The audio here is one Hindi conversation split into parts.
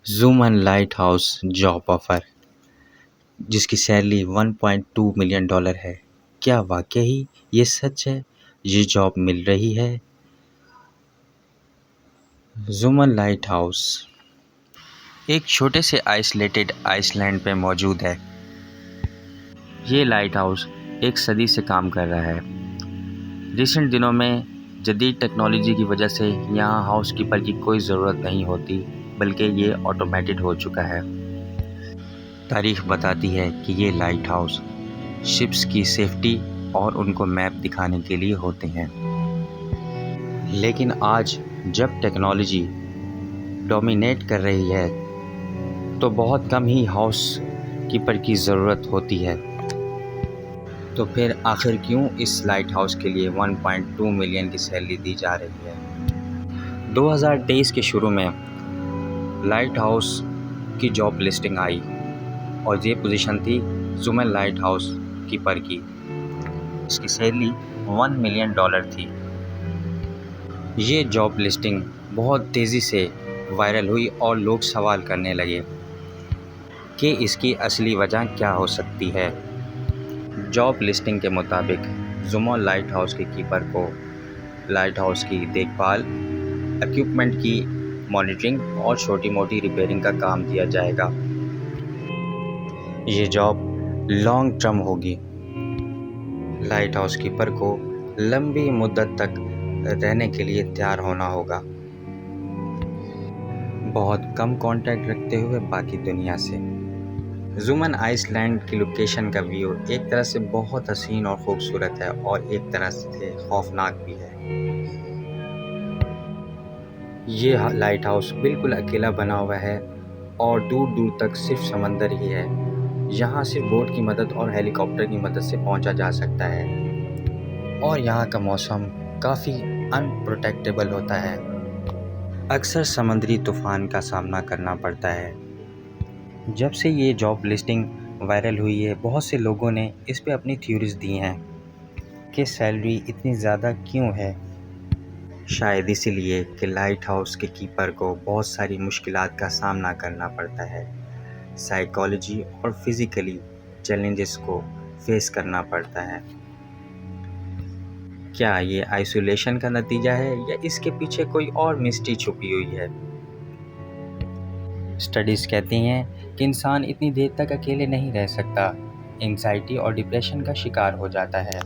ज़ूमन लाइट हाउस जॉब ऑफ़र, जिसकी सैलरी $1.2 मिलियन है। क्या वाकई ये सच है? ये जॉब मिल रही है? ज़ूमन लाइट हाउस एक छोटे से आइसोलेटेड आइसलैंड पे मौजूद है। ये लाइट हाउस एक सदी से काम कर रहा है। रिसेंट दिनों में जदीद टेक्नोलॉजी की वजह से यहाँ हाउसकीपर की कोई ज़रूरत नहीं होती, बल्कि ये ऑटोमेटेड हो चुका है। तारीख बताती है कि ये लाइट हाउस शिप्स की सेफ्टी और उनको मैप दिखाने के लिए होते हैं। लेकिन आज जब टेक्नोलॉजी डोमिनेट कर रही है तो बहुत कम ही हाउस कीपर की ज़रूरत होती है। तो फिर आखिर क्यों इस लाइट हाउस के लिए 1.2 मिलियन की सैलरी दी जा रही है? 2023 के शुरू में लाइट हाउस की जॉब लिस्टिंग आई और ये पोजीशन थी ज़ूमन लाइट हाउस कीपर की। इसकी सैलरी $1 मिलियन थी। ये जॉब लिस्टिंग बहुत तेज़ी से वायरल हुई और लोग सवाल करने लगे कि इसकी असली वजह क्या हो सकती है। जॉब लिस्टिंग के मुताबिक ज़ूमन लाइट हाउस के कीपर को लाइट हाउस की देखभाल, इक्विपमेंट की मॉनिटरिंग और छोटी मोटी रिपेयरिंग का काम दिया जाएगा। ये जॉब लॉन्ग टर्म होगी। लाइट हाउस कीपर को लंबी मुद्दत तक रहने के लिए तैयार होना होगा, बहुत कम कांटेक्ट रखते हुए बाकी दुनिया से। ज़ूमन आइसलैंड की लोकेशन का व्यू एक तरह से बहुत हसीन और ख़ूबसूरत है और एक तरह से खौफनाक भी है। ये लाइट हाउस बिल्कुल अकेला बना हुआ है और दूर दूर तक सिर्फ समंदर ही है। यहाँ सिर्फ बोट की मदद और हेलीकॉप्टर की मदद से पहुँचा जा सकता है और यहाँ का मौसम काफ़ी अनप्रोटेक्टेबल होता है। अक्सर समुद्री तूफ़ान का सामना करना पड़ता है। जब से ये जॉब लिस्टिंग वायरल हुई है, बहुत से लोगों ने इस पे अपनी थ्योरीज दी हैं कि सैलरी इतनी ज़्यादा क्यों है। शायद इसीलिए कि लाइट हाउस के कीपर को बहुत सारी मुश्किलात का सामना करना पड़ता है। साइकोलॉजी और फिज़िकली चैलेंजेस को फेस करना पड़ता है। क्या ये आइसोलेशन का नतीजा है या इसके पीछे कोई और मिस्ट्री छुपी हुई है? स्टडीज़ कहती हैं कि इंसान इतनी देर तक अकेले नहीं रह सकता, एंग्जाइटी और डिप्रेशन का शिकार हो जाता है।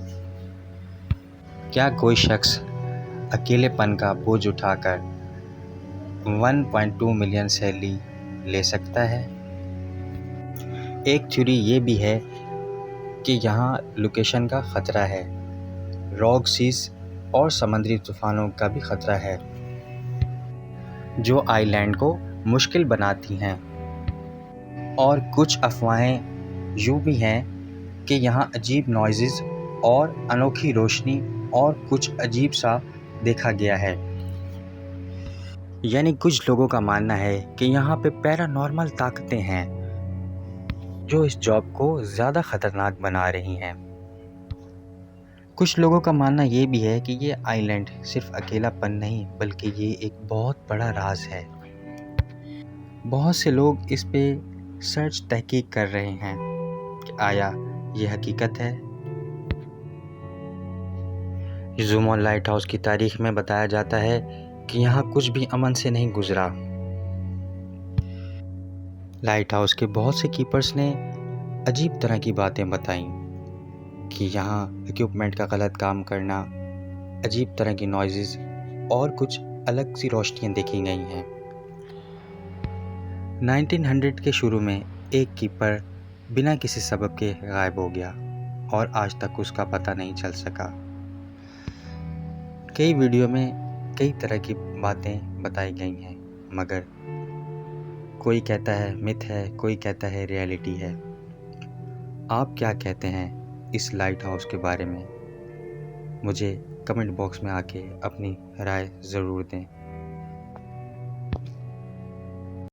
क्या कोई शख्स अकेलेपन का बोझ उठाकर 1.2 मिलियन सैलरी ले सकता है? एक थ्योरी ये भी है कि यहाँ लोकेशन का ख़तरा है, रॉक सीज और समुद्री तूफ़ानों का भी ख़तरा है जो आइलैंड को मुश्किल बनाती हैं। और कुछ अफवाहें यूँ भी हैं कि यहाँ अजीब नॉइज़ेस और अनोखी रोशनी और कुछ अजीब सा देखा गया है। यानी कुछ लोगों का मानना है कि यहाँ पे पैरानॉर्मल ताकतें हैं जो इस जॉब को ज़्यादा ख़तरनाक बना रही हैं। कुछ लोगों का मानना ये भी है कि ये आइलैंड सिर्फ अकेलापन नहीं, बल्कि ये एक बहुत बड़ा राज है। बहुत से लोग इस पे सर्च तहकीक कर रहे हैं कि आया ये हकीकत है। ज़ूमन लाइट हाउस की तारीख में बताया जाता है कि यहाँ कुछ भी अमन से नहीं गुजरा। लाइट हाउस के बहुत से कीपर्स ने अजीब तरह की बातें बताई कि यहाँ इक्विपमेंट का गलत काम करना, अजीब तरह की नॉइज़ेस और कुछ अलग सी रोशनियाँ देखी गई हैं। 1900 के शुरू में एक कीपर बिना किसी सबब के गायब हो गया और आज तक उसका पता नहीं चल सका। कई वीडियो में कई तरह की बातें बताई गई हैं, मगर कोई कहता है मिथ है, कोई कहता है रियलिटी है। आप क्या कहते हैं इस लाइट हाउस के बारे में? मुझे कमेंट बॉक्स में आके अपनी राय ज़रूर दें।